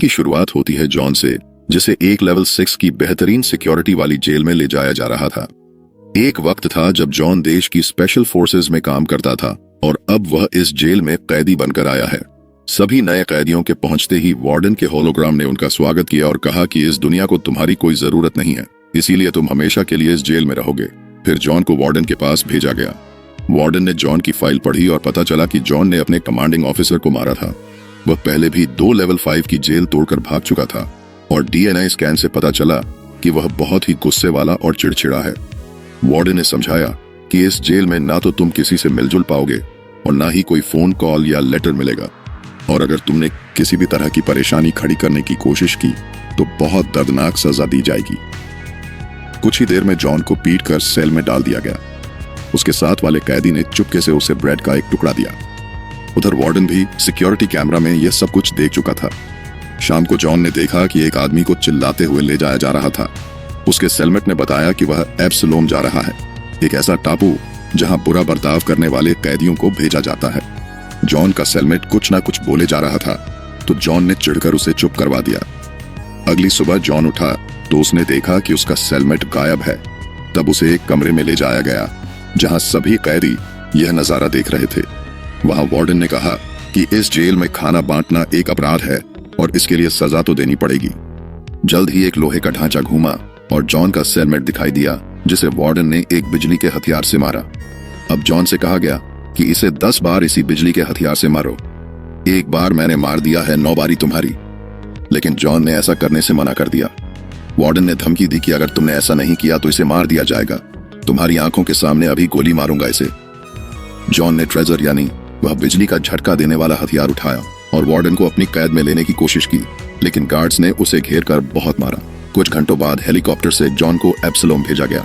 की शुरुआत होती है जॉन से, जिसे एक लेवल 6 की बेहतरीन सिक्योरिटी वाली जेल में ले जाया जा रहा था। एक वक्त था जब जॉन देश की स्पेशल फोर्सेस में काम करता था और अब वह इस जेल में कैदी बनकर आया है। सभी नए कैदियों के पहुंचते ही वार्डन के होलोग्राम ने उनका स्वागत किया और कहा कि इस दुनिया को तुम्हारी कोई जरूरत नहीं है, इसीलिए तुम हमेशा के लिए इस जेल में रहोगे। फिर जॉन को वार्डन के पास भेजा गया। वार्डन ने जॉन की फाइल पढ़ी और पता चला कि जॉन ने अपने कमांडिंग ऑफिसर को मारा था। वह पहले भी 2 लेवल 5 की जेल तोड़कर भाग चुका था और डीएनए स्कैन से पता चला कि वह बहुत ही गुस्से वाला और चिड़चिड़ा है। वार्डन ने समझाया कि इस जेल में ना तो तुम किसी से मिलजुल पाओगे और ना ही कोई फोन कॉल या लेटर मिलेगा, और अगर तुमने किसी भी तरह की परेशानी खड़ी करने की कोशिश की तो बहुत दर्दनाक सजा दी जाएगी। कुछ ही देर में जॉन को पीट कर सेल में डाल दिया गया। उसके साथ वाले कैदी ने चुपके से उसे ब्रेड का एक टुकड़ा दिया। उधर वार्डन भी सिक्योरिटी कैमरा में यह सब कुछ देख चुका था। शाम को जॉन ने देखा कि एक आदमी को चिल्लाते हुए ले जाया जा रहा था। उसके सेलमेट ने बताया कि वह एब्सलोम जा रहा है, एक ऐसा टापू जहां बुरा बर्ताव करने वाले कैदियों को भेजा जाता है। जॉन का सेलमेट कुछ ना कुछ बोले जा रहा था तो जॉन ने चिढ़कर उसे चुप करवा दिया। अगली सुबह जॉन उठा तो उसने देखा कि उसका सेलमेट गायब है। तब उसे एक कमरे में ले जाया गया जहां सभी कैदी यह नजारा देख रहे थे। वहां वार्डन ने कहा कि इस जेल में खाना बांटना एक अपराध है और इसके लिए सजा तो देनी पड़ेगी। जल्द ही एक लोहे का ढांचा घूमा और जॉन का सेलमेट दिखाई दिया, जिसे वार्डन ने एक बिजली के हथियार से मारा। अब जॉन से कहा गया कि इसे 10 बार इसी बिजली के हथियार से मारो। एक बार मैंने मार दिया है, 9 बारी तुम्हारी। लेकिन जॉन ने ऐसा करने से मना कर दिया। वार्डन ने धमकी दी कि अगर तुमने ऐसा नहीं किया तो इसे मार दिया जाएगा। तुम्हारी आंखों के सामने अभी गोली मारूंगा इसे। जॉन ने ट्रेजर यानी वह बिजली का झटका देने वाला हथियार उठाया और वार्डन को अपनी कैद में लेने की कोशिश की, लेकिन गार्ड्स ने उसे घेर कर बहुत मारा। कुछ घंटों बाद हेलीकॉप्टर से जॉन को एब्सलोम भेजा गया।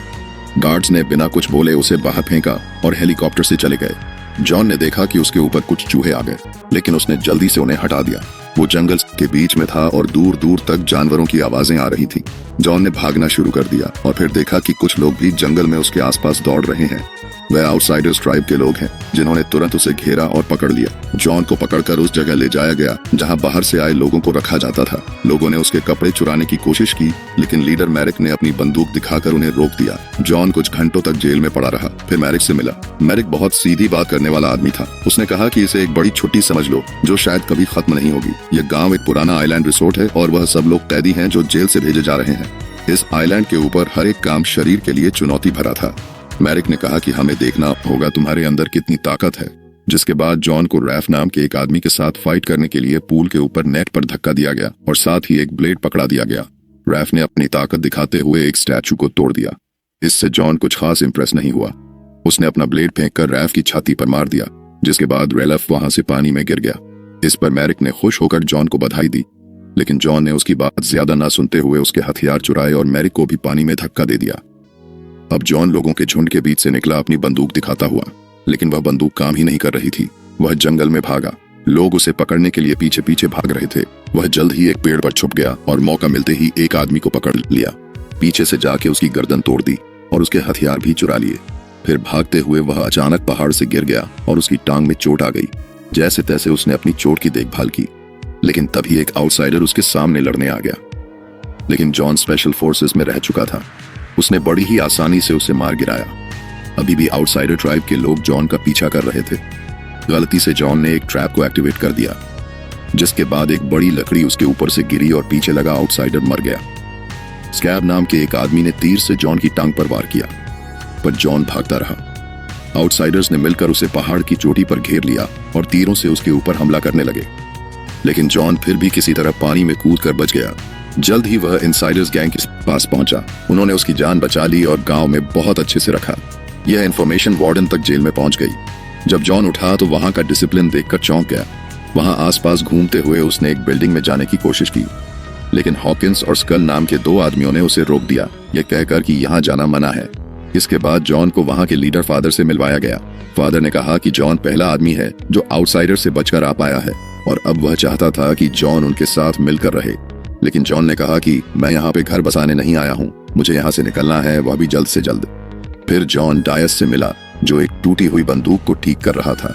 गार्ड्स ने बिना कुछ बोले उसे बाहर फेंका और हेलीकॉप्टर से चले गए। जॉन ने देखा कि उसके ऊपर कुछ चूहे आ गए, लेकिन उसने जल्दी से उन्हें हटा दिया। वो जंगल के बीच में था और दूर दूर तक जानवरों की आवाजें आ रही थी। जॉन ने भागना शुरू कर दिया और फिर देखा कि कुछ लोग भी जंगल में उसके आसपास दौड़ रहे हैं। वह आउटसाइडर्स ट्राइब के लोग हैं, जिन्होंने तुरंत उसे घेरा और पकड़ लिया। जॉन को पकड़कर उस जगह ले जाया गया जहां बाहर से आए लोगों को रखा जाता था। लोगों ने उसके कपड़े चुराने की कोशिश की, लेकिन लीडर मैरिक ने अपनी बंदूक दिखाकर उन्हें रोक दिया। जॉन कुछ घंटों तक जेल में पड़ा रहा, फिर मैरिक से मिला। मैरिक बहुत सीधी बात करने वाला आदमी था। उसने कहा कि इसे एक बड़ी छुट्टी समझ लो जो शायद कभी खत्म नहीं होगी। यह गाँव एक पुराना आइलैंड रिसोर्ट है और वह सब लोग कैदी हैं जो जेल से भेजे जा रहे हैं। इस आइलैंड के ऊपर हर एक काम शरीर के लिए चुनौती भरा था। मैरिक ने कहा कि हमें देखना होगा तुम्हारे अंदर कितनी ताकत है। जिसके बाद जॉन को रैफ नाम के एक आदमी के साथ फाइट करने के लिए पूल के ऊपर नेट पर धक्का दिया गया और साथ ही एक ब्लेड पकड़ा दिया गया। रैफ ने अपनी ताकत दिखाते हुए एक स्टैचू को तोड़ दिया। इससे जॉन कुछ खास इंप्रेस नहीं हुआ। उसने अपना ब्लेड फेंककर रैफ की छाती पर मार दिया, जिसके बाद रेलफ वहां से पानी में गिर गया। इस पर मैरिक ने खुश होकर जॉन को बधाई दी, लेकिन जॉन ने उसकी बात ज्यादा ना सुनते हुए उसके हथियार चुराए और मैरिक को भी पानी में धक्का दे दिया। अब जॉन लोगों के झुंड के बीच से निकला अपनी बंदूक दिखाता हुआ, लेकिन वह बंदूक काम ही नहीं कर रही थी। वह जंगल में भागा। लोग उसे पकड़ने के लिए पीछे पीछे भाग रहे थे। वह जल्द ही एक पेड़ पर छुप गया और मौका मिलते ही एक आदमी को पकड़ लिया। पीछे से जाके उसकी गर्दन तोड़ दी और उसके हथियार भी चुरा लिए। फिर भागते हुए वह अचानक पहाड़ से गिर गया और उसकी टांग में चोट आ गई। जैसे तैसे उसने अपनी चोट की देखभाल की, लेकिन तभी एक आउटसाइडर उसके सामने लड़ने आ गया। लेकिन जॉन स्पेशल फोर्सेस में रह चुका था। उसने बड़ी ही आसानी से उसे मार गिराया। अभी भी आउटसाइडर ट्राइब के लोग जॉन का पीछा कर रहे थे। गलती से जॉन ने एक ट्रैप को एक्टिवेट कर दिया, जिसके बाद एक बड़ी लकड़ी उसके ऊपर से गिरी और पीछे लगा आउटसाइडर मर गया। स्कैब नाम के एक आदमी ने तीर से जॉन की टांग पर वार किया, पर जॉन भागता रहा। आउटसाइडर्स ने मिलकर उसे पहाड़ की चोटी पर घेर लिया और तीरों से उसके ऊपर हमला करने लगे, लेकिन जॉन फिर भी किसी तरह पानी में कूद कर बच गया। जल्द ही वह इनसाइडर्स गैंग के पास पहुंचा। उन्होंने उसकी जान बचा ली और गांव में बहुत अच्छे से रखा। यह इन्फॉर्मेशन वार्डन तक जेल में पहुंच गई। जब जॉन उठा तो वहां का डिसिप्लिन देखकर चौंक गया। वहां आसपास घूमते हुए उसने एक बिल्डिंग में जाने की कोशिश की, लेकिन हॉकिंस और स्कल नाम के 2 आदमियों ने उसे रोक दिया, यह कहकर कि यहाँ जाना मना है। इसके बाद जॉन को वहां के लीडर फादर से मिलवाया गया। फादर ने कहा कि जॉन पहला आदमी है जो आउटसाइडर से बचकर आ पाया है और अब वह चाहता था कि जॉन उनके साथ मिलकर रहे। लेकिन जॉन ने कहा कि मैं यहाँ पे घर बसाने नहीं आया हूँ, मुझे यहाँ से निकलना है, वह भी जल्द से जल्द। फिर जॉन डायस से मिला, जो एक टूटी हुई बंदूक को ठीक कर रहा था।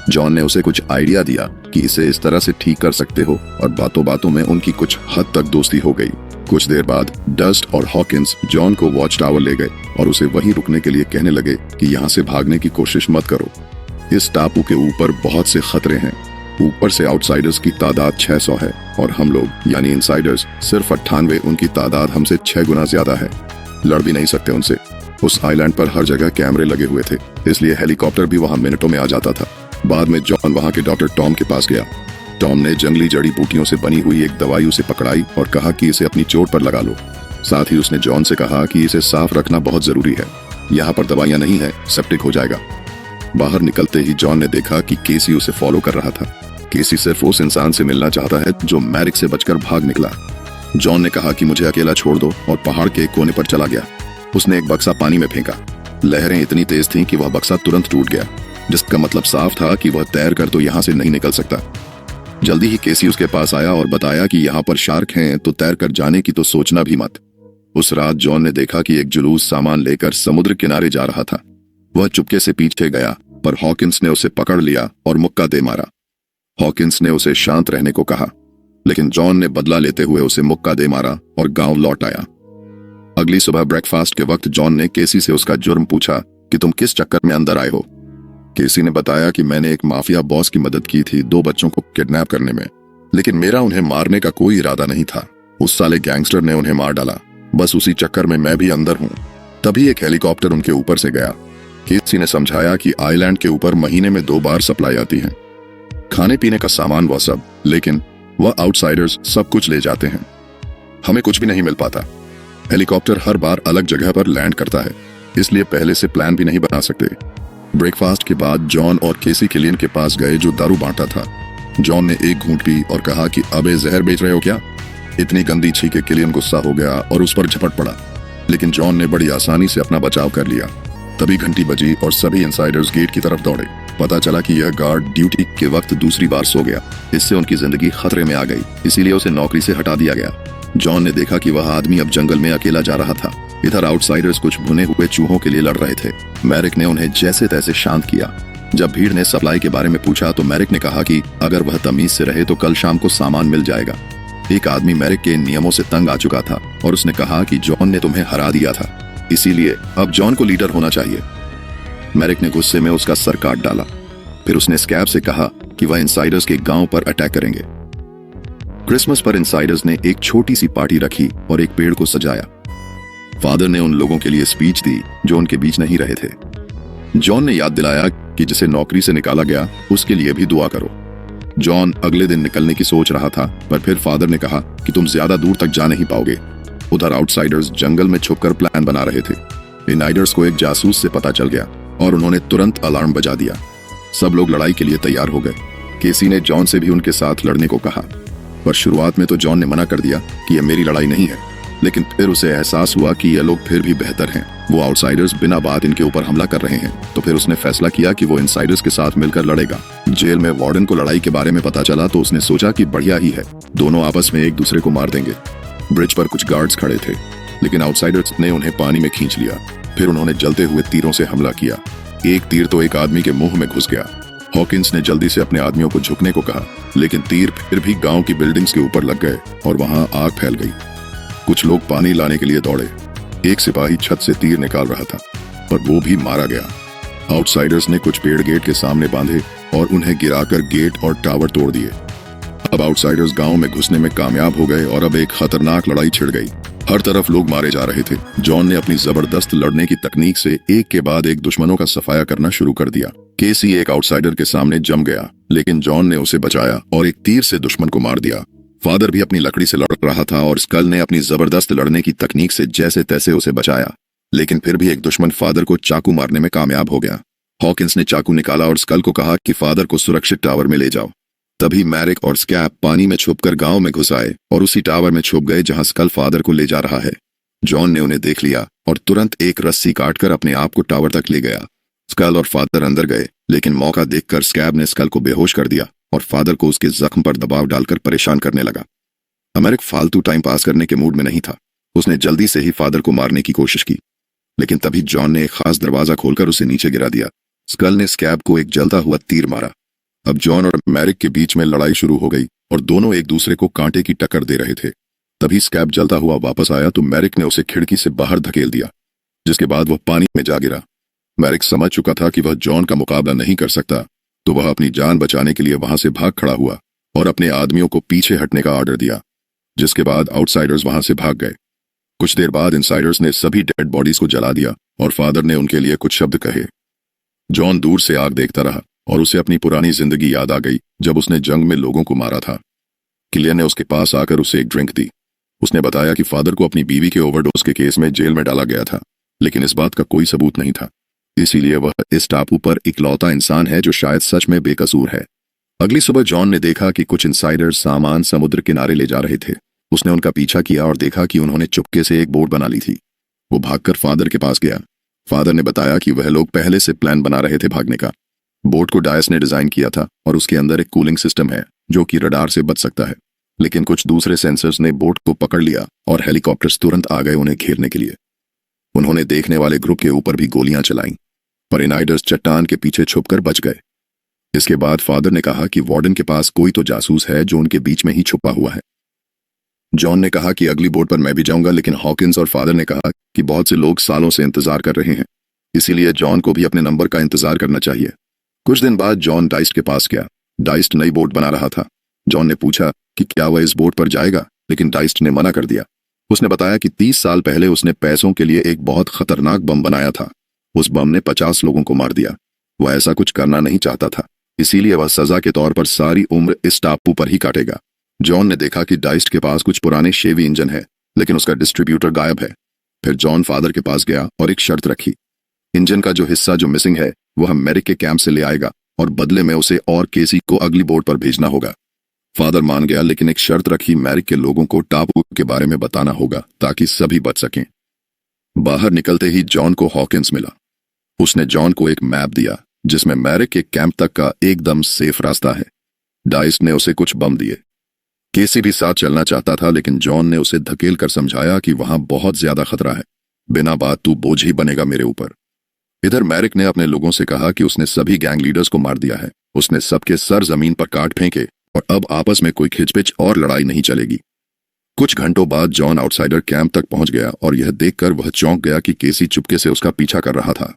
जॉन ने उसे कुछ आइडिया दिया कि इसे इस तरह से ठीक कर सकते हो, और बातों बातों में उनकी कुछ हद तक दोस्ती हो गई। कुछ देर बाद डस्ट और हॉकिंस जॉन को वॉच टावर ले गए और उसे वहीं रुकने के लिए कहने लगे कि यहाँ से भागने की कोशिश मत करो। इस टापू के ऊपर बहुत से खतरे हैं। ऊपर से आउटसाइडर्स की तादाद 600 है और हम लोग यानी इनसाइडर्स सिर्फ 98, उनकी तादाद हमसे 6 गुना ज्यादा है। लड़ भी नहीं सकते उनसे। उस आइलैंड पर हर जगह कैमरे लगे हुए थे, इसलिए हेलीकॉप्टर भी वहां मिनटों में आ जाता था। बाद में जॉन वहां के डॉक्टर टॉम के पास गया। टॉम ने जंगली जड़ी बूटियों से बनी हुई एक दवाई उसे पकड़ाई और कहा कि इसे अपनी चोट पर लगा लो। साथ ही उसने जॉन से कहा कि इसे साफ रखना बहुत जरूरी है, यहाँ पर दवाइयां नहीं है, सेप्टिक हो जाएगा। बाहर निकलते ही जॉन ने देखा कि केसी उसे फॉलो कर रहा था। केसी सिर्फ उस इंसान से मिलना चाहता है जो मैरिक से बचकर भाग निकला। जॉन ने कहा कि मुझे अकेला छोड़ दो और पहाड़ के एक कोने पर चला गया। उसने एक बक्सा पानी में फेंका। लहरें इतनी तेज थीं कि वह बक्सा तुरंत टूट गया, जिसका मतलब साफ था कि वह तैर कर तो यहाँ से नहीं निकल सकता। जल्दी ही केसी उसके पास आया और बताया कि यहाँ पर शार्क हैं, तो तैर कर जाने की तो सोचना भी मत। उस रात जॉन ने देखा कि एक जुलूस सामान लेकर समुद्र किनारे जा रहा था। वह चुपके से पीछे गया, पर हॉकिंस ने उसे पकड़ लिया और मुक्का दे मारा। हॉकिंस ने उसे शांत रहने को कहा, लेकिन जॉन ने बदला लेते हुए उसे मुक्का दे मारा और गांव लौट आया। अगली सुबह ब्रेकफास्ट के वक्त जॉन ने केसी से उसका जुर्म पूछा कि तुम किस चक्कर में अंदर आए हो। केसी ने बताया कि मैंने एक माफिया बॉस की मदद की थी 2 बच्चों को किडनैप करने में, लेकिन मेरा उन्हें मारने का कोई इरादा नहीं था। उस साले गैंगस्टर ने उन्हें मार डाला। बस उसी चक्कर में मैं भी अंदर हूं। तभी एक हेलीकॉप्टर उनके ऊपर से गया। केसी ने समझाया कि आइलैंड के ऊपर महीने में 2 बार सप्लाई आती है, खाने पीने का सामान वह सब, लेकिन वह आउटसाइडर्स सब कुछ ले जाते हैं। हमें कुछ भी नहीं मिल पाता। हेलीकॉप्टर हर बार अलग जगह पर लैंड करता है, इसलिए पहले से प्लान भी नहीं बना सकते। ब्रेकफास्ट के बाद जॉन और केसी किलियन के पास गए जो दारू बांटा था। जॉन ने एक घूंट पी और कहा कि अबे जहर बेच रहे हो क्या? इतनी गंदी छींके किलियन गुस्सा हो गया और उस पर झपट पड़ा, लेकिन जॉन ने बड़ी आसानी से अपना बचाव कर लिया। तभी घंटी बजी और सभी इनसाइडर्स गेट की तरफ दौड़े। पता चला कि यह गार्ड ड्यूटी के वक्त दूसरी बार सो गया। इससे उनकी जिंदगी खतरे में आ गई, इसीलिए उसे नौकरी से हटा दिया गया। जॉन ने देखा कि वह आदमी अब जंगल में अकेला जा रहा था। इधर आउटसाइडर्स कुछ भुने हुए चूहों के लिए लड़ रहे थे। मैरिक ने उन्हें जैसे तैसे शांत किया। जब भीड़ ने सप्लाई के बारे में पूछा तो मैरिक ने कहा कि अगर वह तमीज से रहे तो कल शाम को सामान मिल जाएगा। एक आदमी मैरिक के इन नियमों से तंग आ चुका था और उसने कहा कि जॉन ने तुम्हें हरा दिया था, इसीलिए अब जॉन को लीडर होना चाहिए। मैरिक ने गुस्से में उसका सर काट डाला। फिर उसने स्कैब से कहा कि वह इनसाइडर्स के गांव पर अटैक करेंगे। क्रिसमस पर इनसाइडर्स ने एक छोटी सी पार्टी रखी और एक पेड़ को सजाया। फादर ने उन लोगों के लिए स्पीच दी जो उनके बीच नहीं रहे थे। जॉन ने याद दिलाया कि जिसे नौकरी से निकाला गया उसके लिए भी दुआ करो। जॉन अगले दिन निकलने की सोच रहा था, पर फिर फादर ने कहा कि तुम ज्यादा दूर तक जा नहीं पाओगे। उधर आउटसाइडर्स जंगल में छुपकर प्लान बना रहे थे। इनसाइडर्स को एक जासूस से पता चल गया और उन्होंने तुरंत अलार्म बजा दिया। सब लोग लड़ाई के लिए तैयार हो गए। केसी ने जॉन से भी उनके साथ लड़ने को कहा, पर शुरुआत में तो जॉन ने मना कर दिया कि यह मेरी लड़ाई नहीं है, लेकिन फिर उसे एहसास हुआ कि ये लोग फिर भी बेहतर हैं। वो आउटसाइडर्स बिना बात इनके ऊपर हमला कर रहे हैं, तो फिर उसने फैसला किया कि वो इनसाइडर्स के साथ मिलकर लड़ेगा। जेल में वार्डन को लड़ाई के बारे में पता चला तो उसने सोचा कि बढ़िया ही है, दोनों आपस में एक दूसरे को मार देंगे। ब्रिज पर कुछ गार्ड्स खड़े थे, लेकिन आउटसाइडर्स ने उन्हें पानी में खींच लिया। फिर उन्होंने जलते हुए तीरों से हमला किया। एक तीर तो एक आदमी के मुंह में घुस गया। हॉकिंस ने जल्दी से अपने आदमियों को झुकने को कहा, लेकिन तीर फिर भी गांव की बिल्डिंग्स के ऊपर लग गए और वहां आग फैल गई। कुछ लोग पानी लाने के लिए दौड़े। एक सिपाही छत से तीर निकाल रहा था, पर वो भी मारा गया। आउटसाइडर्स ने कुछ पेड़ गेट के सामने बांधे और उन्हें गिराकर गेट और टावर तोड़ दिए। अब आउटसाइडर्स गांव में घुसने में कामयाब हो गए और अब एक खतरनाक लड़ाई छिड़ गई। हर तरफ लोग मारे जा रहे थे। जॉन ने अपनी जबरदस्त लड़ने की तकनीक से एक के बाद एक दुश्मनों का सफाया करना शुरू कर दिया। केसी एक आउटसाइडर के सामने जम गया, लेकिन जॉन ने उसे बचाया और एक तीर से दुश्मन को मार दिया। फादर भी अपनी लकड़ी से लड़ रहा था और स्कल ने अपनी जबरदस्त लड़ने की तकनीक से जैसे तैसे उसे बचाया, लेकिन फिर भी एक दुश्मन फादर को चाकू मारने में कामयाब हो गया। हॉकिंस ने चाकू निकाला और स्कल को कहा कि फादर को सुरक्षित टावर में ले जाओ। तभी मैरिक और स्कैब पानी में छुपकर गांव में घुस आए और उसी टावर में छुप गए जहां स्कल फादर को ले जा रहा है। जॉन ने उन्हें देख लिया और तुरंत एक रस्सी काटकर अपने आप को टावर तक ले गया। स्कल और फादर अंदर गए, लेकिन मौका देखकर स्कैब ने स्कल को बेहोश कर दिया और फादर को उसके जख्म पर दबाव डालकर परेशान करने लगा। मैरिक फालतू टाइम पास करने के मूड में नहीं था। उसने जल्दी से ही फादर को मारने की कोशिश की, लेकिन तभी जॉन ने एक खास दरवाजा खोलकर उसे नीचे गिरा दिया। स्कल ने स्कैब को एक जलता हुआ तीर मारा, अब जॉन और मैरिक के बीच में लड़ाई शुरू हो गई और दोनों एक दूसरे को कांटे की टक्कर दे रहे थे। तभी स्कैब जलता हुआ वापस आया तो मैरिक ने उसे खिड़की से बाहर धकेल दिया, जिसके बाद वह पानी में जा गिरा। मैरिक समझ चुका था कि वह जॉन का मुकाबला नहीं कर सकता, तो वह अपनी जान बचाने के लिए वहां से भाग खड़ा हुआ और अपने आदमियों को पीछे हटने का ऑर्डर दिया, जिसके बाद आउटसाइडर्स वहां से भाग गए। कुछ देर बाद इनसाइडर्स ने सभी डेड बॉडीज को जला दिया और फादर ने उनके लिए कुछ शब्द कहे। जॉन दूर से आग देखता रहा और उसे अपनी पुरानी जिंदगी याद आ गई जब उसने जंग में लोगों को मारा था। किलियन ने उसके पास आकर उसे एक ड्रिंक दी। उसने बताया कि फादर को अपनी बीवी के ओवरडोज के केस में जेल में डाला गया था, लेकिन इस बात का कोई सबूत नहीं था, इसीलिए वह इस टापू पर इकलौता इंसान है जो शायद सच में बेकसूर है। अगली सुबह जॉन ने देखा कि कुछ इनसाइडर्स सामान समुद्र किनारे ले जा रहे थे। उसने उनका पीछा किया और देखा कि उन्होंने चुपके से एक बोट बना ली थी। वो भागकर फादर के पास गया। फादर ने बताया कि वह लोग पहले से प्लान बना रहे थे भागने का। बोट को डायस ने डिजाइन किया था और उसके अंदर एक कूलिंग सिस्टम है जो कि रडार से बच सकता है, लेकिन कुछ दूसरे सेंसर्स ने बोट को पकड़ लिया और हेलीकॉप्टर्स तुरंत आ गए उन्हें घेरने के लिए। उन्होंने देखने वाले ग्रुप के ऊपर भी गोलियां चलाईं, पर इनाइडर्स चट्टान के पीछे छुपकर बच गए। इसके बाद फादर ने कहा कि वार्डन के पास कोई तो जासूस है जो उनके बीच में ही छुपा हुआ है। जॉन ने कहा कि अगली बोट पर मैं भी जाऊंगा, लेकिन हॉकिंस और फादर ने कहा कि बहुत से लोग सालों से इंतजार कर रहे हैं, इसीलिए जॉन को भी अपने नंबर का इंतजार करना चाहिए। कुछ दिन बाद जॉन डाइस्ट के पास गया। डाइस्ट नई बोट बना रहा था। जॉन ने पूछा कि क्या वह इस बोट पर जाएगा, लेकिन डाइस्ट ने मना कर दिया। उसने बताया कि 30 साल पहले उसने पैसों के लिए एक बहुत खतरनाक बम बनाया था। उस बम ने 50 लोगों को मार दिया। वह ऐसा कुछ करना नहीं चाहता था, इसीलिए वह सजा के तौर पर सारी उम्र इस टापू पर ही काटेगा। जॉन ने देखा कि डाइस्ट के पास कुछ पुराने शेवी इंजन है, लेकिन उसका डिस्ट्रीब्यूटर गायब है। फिर जॉन फादर के पास गया और एक शर्त रखी। इंजन का जो हिस्सा जो मिसिंग है वह मैरिक के कैंप से ले आएगा और बदले में उसे और केसी को अगली बोट पर भेजना होगा। फादर मान गया, लेकिन एक शर्त रखी, मैरिक के लोगों को टापू के बारे में बताना होगा ताकि सभी बच सकें। बाहर निकलते ही जॉन को हॉकिंस मिला। उसने जॉन को एक मैप दिया जिसमें मैरिक के कैंप तक का एकदम सेफ रास्ता है। डाइस्ट ने उसे कुछ बम दिए। केसी भी साथ चलना चाहता था, लेकिन जॉन ने उसे धकेल कर समझाया कि वहां बहुत ज्यादा खतरा है। बिना बात तू बोझ ही बनेगा मेरे ऊपर। इधर मैरिक ने अपने लोगों से कहा कि उसने सभी गैंग लीडर्स को मार दिया है। उसने सबके सर जमीन पर काट फेंके और अब आपस में कोई खिंचपिच और लड़ाई नहीं चलेगी। कुछ घंटों बाद जॉन आउटसाइडर कैंप तक पहुंच गया और यह देखकर वह चौंक गया कि केसी चुपके से उसका पीछा कर रहा था।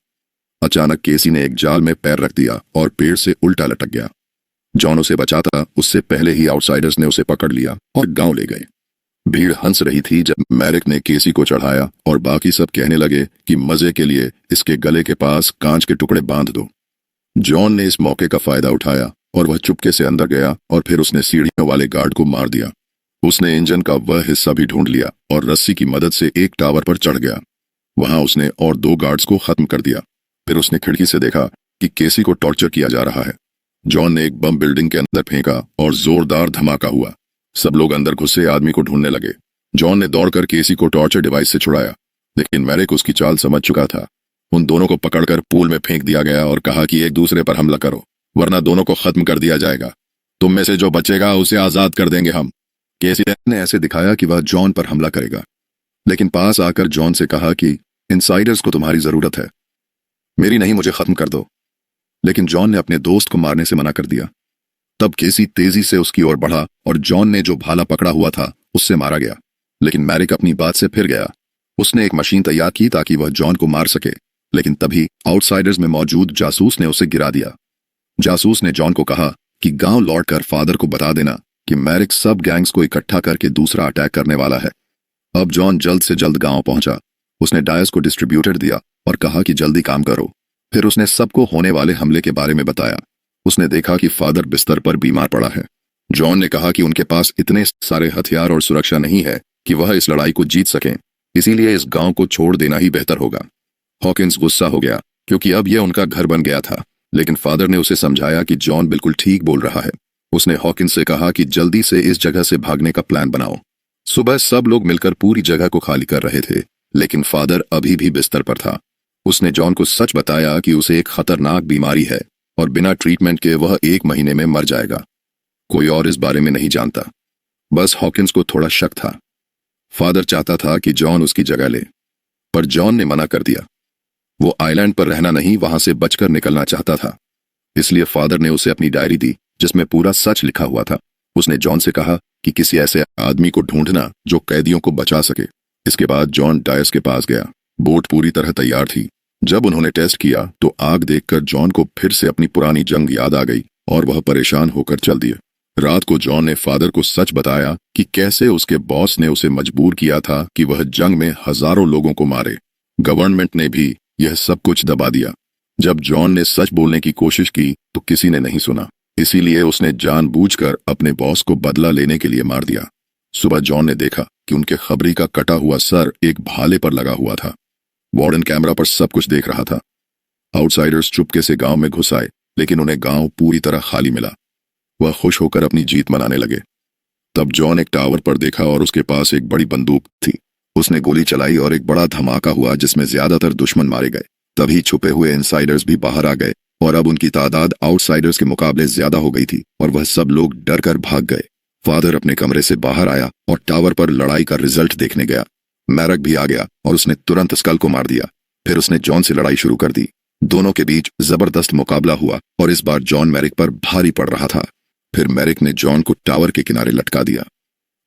अचानक केसी ने एक जाल में पैर रख दिया और पेड़ से उल्टा लटक गया। जॉन उसे बचाता उससे पहले ही आउटसाइडर्स ने उसे पकड़ लिया और गांव ले गए। भीड़ हंस रही थी जब मैरिक ने केसी को चढ़ाया और बाकी सब कहने लगे कि मजे के लिए इसके गले के पास कांच के टुकड़े बांध दो। जॉन ने इस मौके का फायदा उठाया और वह चुपके से अंदर गया और फिर उसने सीढ़ियों वाले गार्ड को मार दिया। उसने इंजन का वह हिस्सा भी ढूंढ लिया और रस्सी की मदद से एक टावर पर चढ़ गया। वहां उसने और 2 गार्ड्स को खत्म कर दिया। फिर उसने खिड़की से देखा कि केसी को टॉर्चर किया जा रहा है। जॉन ने एक बम बिल्डिंग के अंदर फेंका और जोरदार धमाका हुआ। सब लोग अंदर घुसे आदमी को ढूंढने लगे। जॉन ने दौड़कर केसी को टॉर्चर डिवाइस से छुड़ाया, लेकिन मैरिक उसकी चाल समझ चुका था। उन दोनों को पकड़कर पूल में फेंक दिया गया और कहा कि एक दूसरे पर हमला करो, वरना दोनों को खत्म कर दिया जाएगा। तुम में से जो बचेगा उसे आजाद कर देंगे हम। केसी ने ऐसे दिखाया कि वह जॉन पर हमला करेगा, लेकिन पास आकर जॉन से कहा कि इनसाइडर्स को तुम्हारी जरूरत है, मेरी नहीं, मुझे खत्म कर दो। लेकिन जॉन ने अपने दोस्त को मारने से मना कर दिया। तब केसी तेजी से उसकी ओर बढ़ा और जॉन ने जो भाला पकड़ा हुआ था उससे मारा गया, लेकिन मैरिक अपनी बात से फिर गया। उसने एक मशीन तैयार की ताकि वह जॉन को मार सके, लेकिन तभी आउटसाइडर्स में मौजूद जासूस ने उसे गिरा दिया। जासूस ने जॉन को कहा कि गांव लौटकर फादर को बता देना कि मैरिक सब गैंग्स को इकट्ठा करके दूसरा अटैक करने वाला है। अब जॉन जल्द से जल्द गांव पहुंचा। उसने डायस को डिस्ट्रीब्यूटर दिया और कहा कि जल्दी काम करो। फिर उसने सबको होने वाले हमले के बारे में बताया। उसने देखा कि फादर बिस्तर पर बीमार पड़ा है। जॉन ने कहा कि उनके पास इतने सारे हथियार और सुरक्षा नहीं है कि वह इस लड़ाई को जीत सकें, इसीलिए इस गांव को छोड़ देना ही बेहतर होगा। हॉकिंस गुस्सा हो गया क्योंकि अब यह उनका घर बन गया था, लेकिन फादर ने उसे समझाया कि जॉन बिल्कुल ठीक बोल रहा है। उसने हॉकिंस से कहा कि जल्दी से इस जगह से भागने का प्लान बनाओ। सुबह सब लोग मिलकर पूरी जगह को खाली कर रहे थे, लेकिन फादर अभी भी बिस्तर पर था। उसने जॉन को सच बताया कि उसे एक खतरनाक बीमारी है और बिना ट्रीटमेंट के वह 1 महीने में मर जाएगा। कोई और इस बारे में नहीं जानता, बस हॉकिंस को थोड़ा शक था। फादर चाहता था कि जॉन उसकी जगह ले, पर जॉन ने मना कर दिया। वो आइलैंड पर रहना नहीं, वहां से बचकर निकलना चाहता था। इसलिए फादर ने उसे अपनी डायरी दी जिसमें पूरा सच लिखा हुआ था। उसने जॉन से कहा कि किसी ऐसे आदमी को ढूंढना जो कैदियों को बचा सके। इसके बाद जॉन डायस के पास गया। बोट पूरी तरह तैयार थी। जब उन्होंने टेस्ट किया तो आग देखकर जॉन को फिर से अपनी पुरानी जंग याद आ गई और वह परेशान होकर चल दिया। रात को जॉन ने फादर को सच बताया कि कैसे उसके बॉस ने उसे मजबूर किया था कि वह जंग में हजारों लोगों को मारे। गवर्नमेंट ने भी यह सब कुछ दबा दिया। जब जॉन ने सच बोलने की कोशिश की तो किसी ने नहीं सुना, इसीलिए उसने जानबूझकर अपने बॉस को बदला लेने के लिए मार दिया। सुबह जॉन ने देखा कि उनके खबरी का कटा हुआ सर एक भाले पर लगा हुआ था। वार्डन कैमरा पर सब कुछ देख रहा था। आउटसाइडर्स चुपके से गांव में घुस आए, लेकिन उन्हें गांव पूरी तरह खाली मिला। वह खुश होकर अपनी जीत मनाने लगे। तब जॉन एक टावर पर देखा और उसके पास एक बड़ी बंदूक थी। उसने गोली चलाई और एक बड़ा धमाका हुआ जिसमें ज्यादातर दुश्मन मारे गए। तभी छुपे हुए इनसाइडर्स भी बाहर आ गए और अब उनकी तादाद आउटसाइडर्स के मुकाबले ज्यादा हो गई थी और वह सब लोग डर कर भाग गए। फादर अपने कमरे से बाहर आया और टावर पर लड़ाई का रिजल्ट देखने गया। मैरक भी आ गया और उसने तुरंत स्कल को मार दिया। फिर उसने जॉन से लड़ाई शुरू कर दी। दोनों के बीच जबरदस्त मुकाबला हुआ और इस बार जॉन मैरिक पर भारी पड़ रहा था। फिर मैरिक ने जॉन को टावर के किनारे लटका दिया।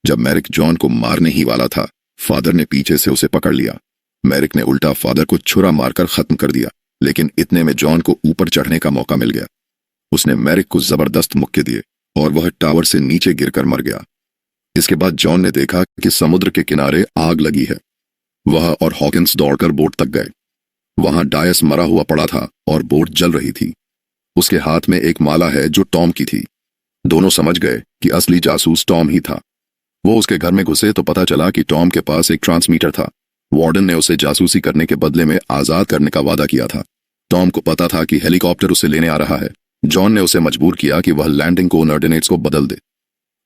जब मैरिक जॉन को मारने ही वाला था, फादर ने पीछे से उसे पकड़ लिया। मैरिक ने उल्टा फादर को छुरा मारकर खत्म कर दिया, लेकिन इतने में जॉन को ऊपर चढ़ने का मौका मिल गया। उसने मैरिक को जबरदस्त मुक्के दिए और वह टावर से नीचे गिरकर मर गया। इसके बाद जॉन ने देखा कि समुद्र के किनारे आग लगी है। वह और हॉकिंस दौड़कर बोट तक गए। वहां डायस मरा हुआ पड़ा था और बोट जल रही थी। उसके हाथ में एक माला है जो टॉम की थी। दोनों समझ गए कि असली जासूस टॉम ही था। वो उसके घर में घुसे तो पता चला कि टॉम के पास एक ट्रांसमीटर था। वार्डन ने उसे जासूसी करने के बदले में आजाद करने का वादा किया था। टॉम को पता था कि हेलीकॉप्टर उसे लेने आ रहा है। जॉन ने उसे मजबूर किया कि वह लैंडिंग कोऑर्डिनेट्स को बदल दे।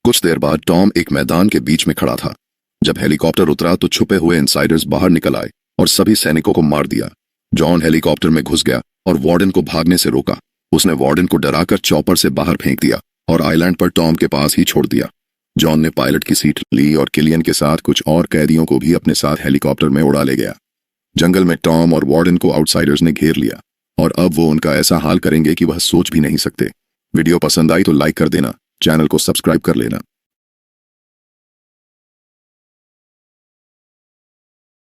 कुछ देर बाद टॉम एक मैदान के बीच में खड़ा था। जब हेलीकॉप्टर उतरा तो छुपे हुए इनसाइडर्स बाहर निकल आए और सभी सैनिकों को मार दिया। जॉन हेलीकॉप्टर में घुस गया और वार्डन को भागने से रोका। उसने वार्डन को डराकर चॉपर से बाहर फेंक दिया और आइलैंड पर टॉम के पास ही छोड़ दिया। जॉन ने पायलट की सीट ली और किलियन के साथ कुछ और कैदियों को भी अपने साथ हेलीकॉप्टर में उड़ा ले गया। जंगल में टॉम और वार्डन को आउटसाइडर्स ने घेर लिया और अब वो उनका ऐसा हाल करेंगे कि वह सोच भी नहीं सकते। वीडियो पसंद आई तो लाइक कर देना, चैनल को सब्सक्राइब कर लेना।